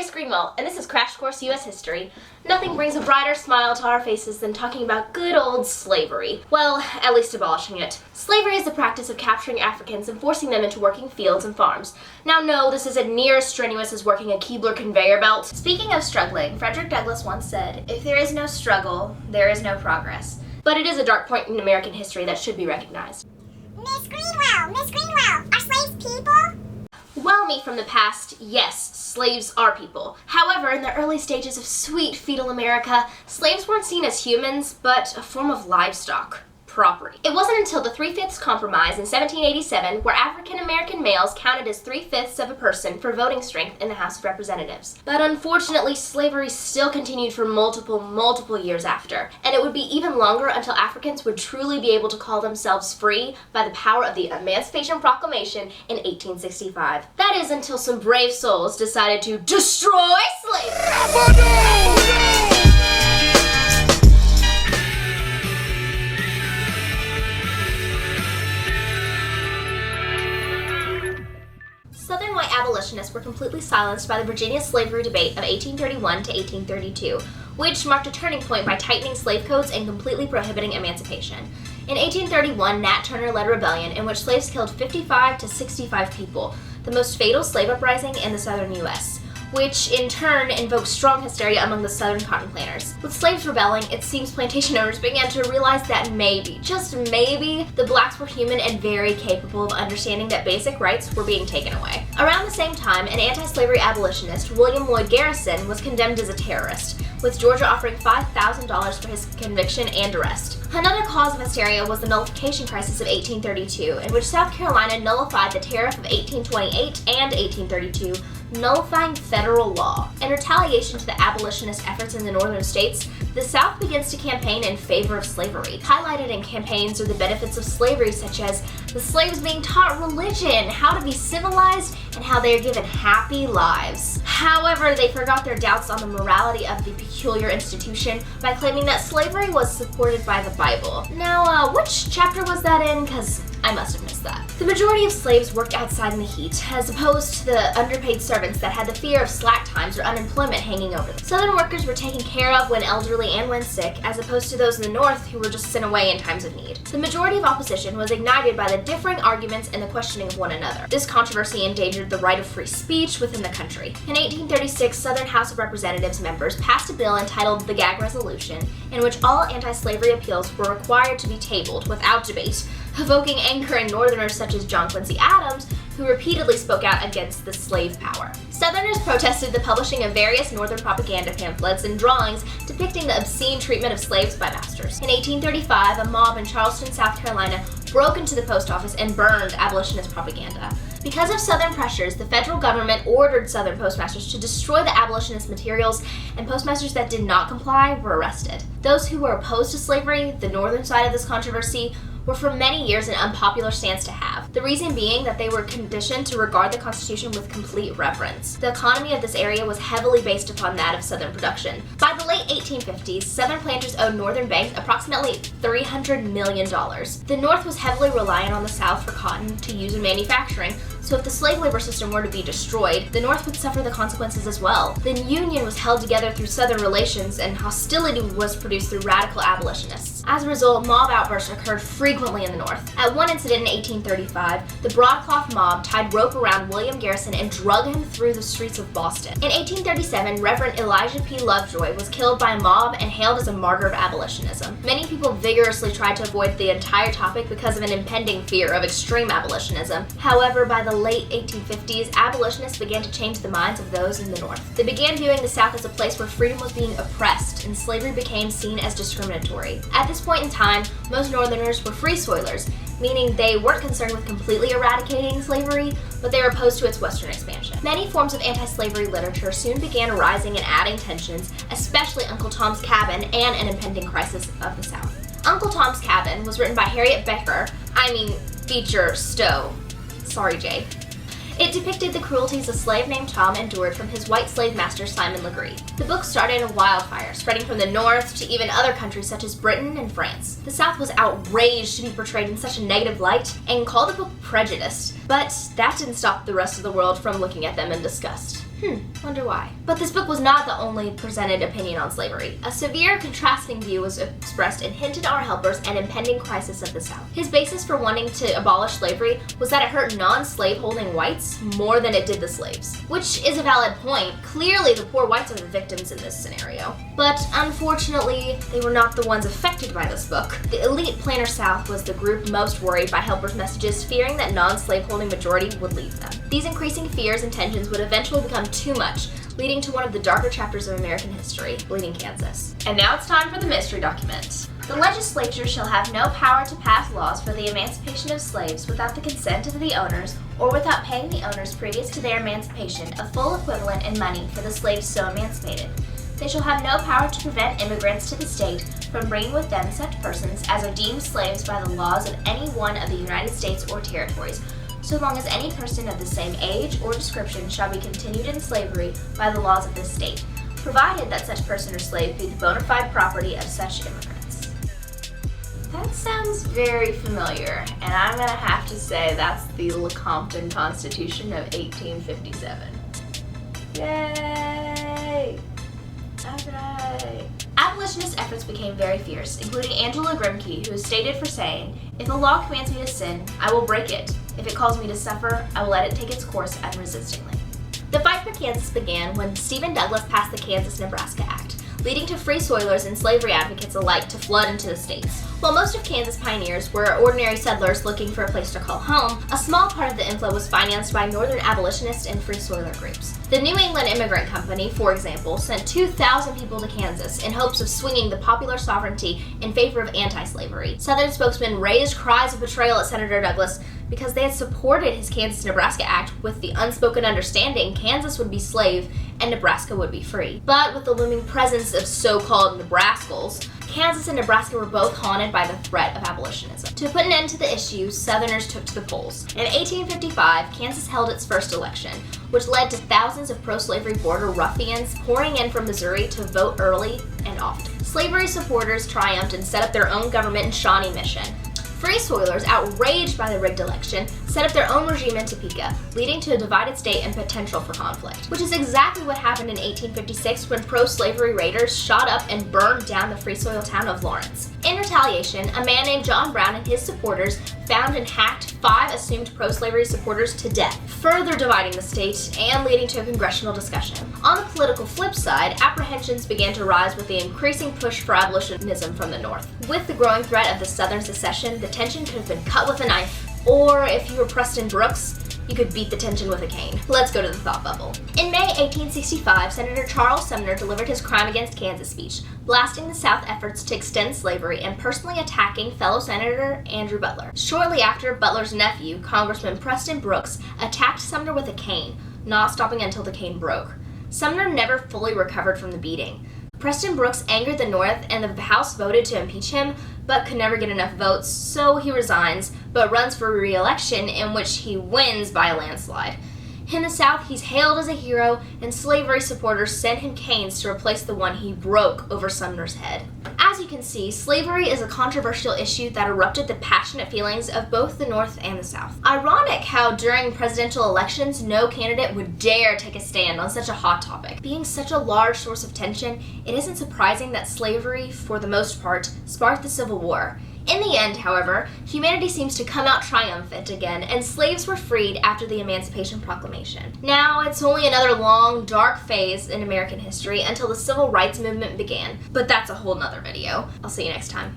Grace Greenwell, and this is Crash Course U.S. History. Nothing brings a brighter smile to our faces than talking about good old slavery. Well, at least abolishing it. Slavery is the practice of capturing Africans and forcing them into working fields and farms. Now no, this isn't near as strenuous as working a Keebler conveyor belt. Speaking of struggling, Frederick Douglass once said, "If there is no struggle, there is no progress." But it is a dark point in American history that should be recognized. Miss Greenwell, are slaves people? Well, me from the past, yes, slaves are people. However, in the early stages of sweet feudal America, slaves weren't seen as humans, but a form of livestock. Property. It wasn't until the Three-Fifths Compromise in 1787 where African-American males counted as 3/5 of a person for voting strength in the House of Representatives. But unfortunately, slavery still continued for multiple years after, and it would be even longer until Africans would truly be able to call themselves free by the power of the Emancipation Proclamation in 1865. That is until some brave souls decided to destroy slavery. Southern white abolitionists were completely silenced by the Virginia slavery debate of 1831 to 1832, which marked a turning point by tightening slave codes and completely prohibiting emancipation. In 1831, Nat Turner led a rebellion in which slaves killed 55 to 65 people, the most fatal slave uprising in the southern U.S., which in turn invoked strong hysteria among the southern cotton planters. With slaves rebelling, it seems plantation owners began to realize that maybe, just maybe, the blacks were human and very capable of understanding that basic rights were being taken away. Around the same time, an anti-slavery abolitionist, William Lloyd Garrison, was condemned as a terrorist, with Georgia offering $5,000 for his conviction and arrest. Another cause of hysteria was the nullification crisis of 1832, in which South Carolina nullified the tariff of 1828 and 1832, nullifying federal law. In retaliation to the abolitionist efforts in the northern states, the South begins to campaign in favor of slavery. Highlighted in campaigns are the benefits of slavery, such as the slaves being taught religion, how to be civilized, and how they are given happy lives. However, they forgot their doubts on the morality of the peculiar institution by claiming that slavery was supported by the Bible. Now, which chapter was that in? Because I must have missed that. The majority of slaves worked outside in the heat, as opposed to the underpaid servants that had the fear of slack times or unemployment hanging over them. Southern workers were taken care of when elderly and when sick, as opposed to those in the North who were just sent away in times of need. The majority of opposition was ignited by the differing arguments and the questioning of one another. This controversy endangered the right of free speech within the country. In 1836, Southern House of Representatives members passed a bill entitled the Gag Resolution, in which all anti-slavery appeals were required to be tabled without debate, evoking anger in Northerners such as John Quincy Adams, who repeatedly spoke out against the slave power. Southerners protested the publishing of various Northern propaganda pamphlets and drawings depicting the obscene treatment of slaves by masters. In 1835, a mob in Charleston, South Carolina, broke into the post office and burned abolitionist propaganda. Because of Southern pressures, the federal government ordered Southern postmasters to destroy the abolitionist materials, and postmasters that did not comply were arrested. Those who were opposed to slavery, the northern side of this controversy, were for many years an unpopular stance to have. The reason being that they were conditioned to regard the Constitution with complete reverence. The economy of this area was heavily based upon that of Southern production. By the late 1850s, Southern planters owed Northern banks approximately $300 million. The North was heavily reliant on the South for cotton to use in manufacturing, so if the slave labor system were to be destroyed, the North would suffer the consequences as well. The Union was held together through Southern relations, and hostility was produced through radical abolitionists. As a result, mob outbursts occurred frequently in the North. At one incident in 1835, the broadcloth mob tied rope around William Garrison and drug him through the streets of Boston. In 1837, Reverend Elijah P. Lovejoy was killed by a mob and hailed as a martyr of abolitionism. Many people vigorously tried to avoid the entire topic because of an impending fear of extreme abolitionism. However, by the late 1850s, abolitionists began to change the minds of those in the North. They began viewing the South as a place where freedom was being oppressed and slavery became seen as discriminatory. At this point in time, most Northerners were free soilers, meaning they weren't concerned with completely eradicating slavery, but they were opposed to its western expansion. Many forms of anti-slavery literature soon began arising and adding tensions, especially Uncle Tom's Cabin and An Impending Crisis of the South. Uncle Tom's Cabin was written by Harriet Beecher Stowe. Sorry, Jay. It depicted the cruelties a slave named Tom endured from his white slave master Simon Legree. The book started a wildfire, spreading from the North to even other countries such as Britain and France. The South was outraged to be portrayed in such a negative light and called the book prejudiced, but that didn't stop the rest of the world from looking at them in disgust. Wonder why. But this book was not the only presented opinion on slavery. A severe contrasting view was expressed in Hinton R. Helper's An Impending Crisis of the South. His basis for wanting to abolish slavery was that it hurt non-slave-holding whites more than it did the slaves. Which is a valid point. Clearly, the poor whites are the victims in this scenario. But unfortunately, they were not the ones affected by this book. The elite Planter South was the group most worried by Helper's messages, fearing that non-slave-holding majority would leave them. These increasing fears and tensions would eventually become too much, leading to one of the darker chapters of American history, Bleeding Kansas. And now it's time for the mystery document. The legislature shall have no power to pass laws for the emancipation of slaves without the consent of the owners or without paying the owners previous to their emancipation a full equivalent in money for the slaves so emancipated. They shall have no power to prevent immigrants to the state from bringing with them such persons as are deemed slaves by the laws of any one of the United States or territories, so long as any person of the same age or description shall be continued in slavery by the laws of this state, provided that such person or slave be the bona fide property of such immigrants. That sounds very familiar, and I'm gonna have to say that's the Lecompton Constitution of 1857. Yay! Alright. Abolitionist efforts became very fierce, including Angela Grimke, who is stated for saying, "If a law commands me to sin, I will break it. If it calls me to suffer, I will let it take its course unresistingly." The fight for Kansas began when Stephen Douglas passed the Kansas-Nebraska Act, leading to free soilers and slavery advocates alike to flood into the states. While most of Kansas pioneers were ordinary settlers looking for a place to call home, a small part of the inflow was financed by northern abolitionists and free soiler groups. The New England Immigrant Company, for example, sent 2,000 people to Kansas in hopes of swinging the popular sovereignty in favor of anti-slavery. Southern spokesmen raised cries of betrayal at Senator Douglas because they had supported his Kansas-Nebraska Act with the unspoken understanding Kansas would be slave and Nebraska would be free. But with the looming presence of so-called Nebraskals, Kansas and Nebraska were both haunted by the threat of abolitionism. To put an end to the issue, Southerners took to the polls. In 1855, Kansas held its first election, which led to thousands of pro-slavery border ruffians pouring in from Missouri to vote early and often. Slavery supporters triumphed and set up their own government in Shawnee, Mission. Free soilers, outraged by the rigged election, set up their own regime in Topeka, leading to a divided state and potential for conflict. Which is exactly what happened in 1856 when pro-slavery raiders shot up and burned down the free soil town of Lawrence. In retaliation, a man named John Brown and his supporters found and hacked 5 assumed pro-slavery supporters to death, further dividing the state and leading to a congressional discussion. On the political flip side, apprehensions began to rise with the increasing push for abolitionism from the North. With the growing threat of the Southern secession, the tension could have been cut with a knife, or if you were Preston Brooks, you could beat the tension with a cane. Let's go to the thought bubble. In May 1865, Senator Charles Sumner delivered his Crime Against Kansas speech, blasting the South's efforts to extend slavery and personally attacking fellow Senator Andrew Butler. Shortly after, Butler's nephew, Congressman Preston Brooks, attacked Sumner with a cane, not stopping until the cane broke. Sumner never fully recovered from the beating. Preston Brooks angered the North, and the House voted to impeach him, but could never get enough votes, so he resigns, but runs for re-election, in which he wins by a landslide. In the South, he's hailed as a hero, and slavery supporters sent him canes to replace the one he broke over Sumner's head. As you can see, slavery is a controversial issue that erupted the passionate feelings of both the North and the South. Ironic how during presidential elections, no candidate would dare take a stand on such a hot topic. Being such a large source of tension, it isn't surprising that slavery, for the most part, sparked the Civil War. In the end, however, humanity seems to come out triumphant again, and slaves were freed after the Emancipation Proclamation. Now, it's only another long, dark phase in American history until the Civil Rights Movement began, but that's a whole nother video. I'll see you next time.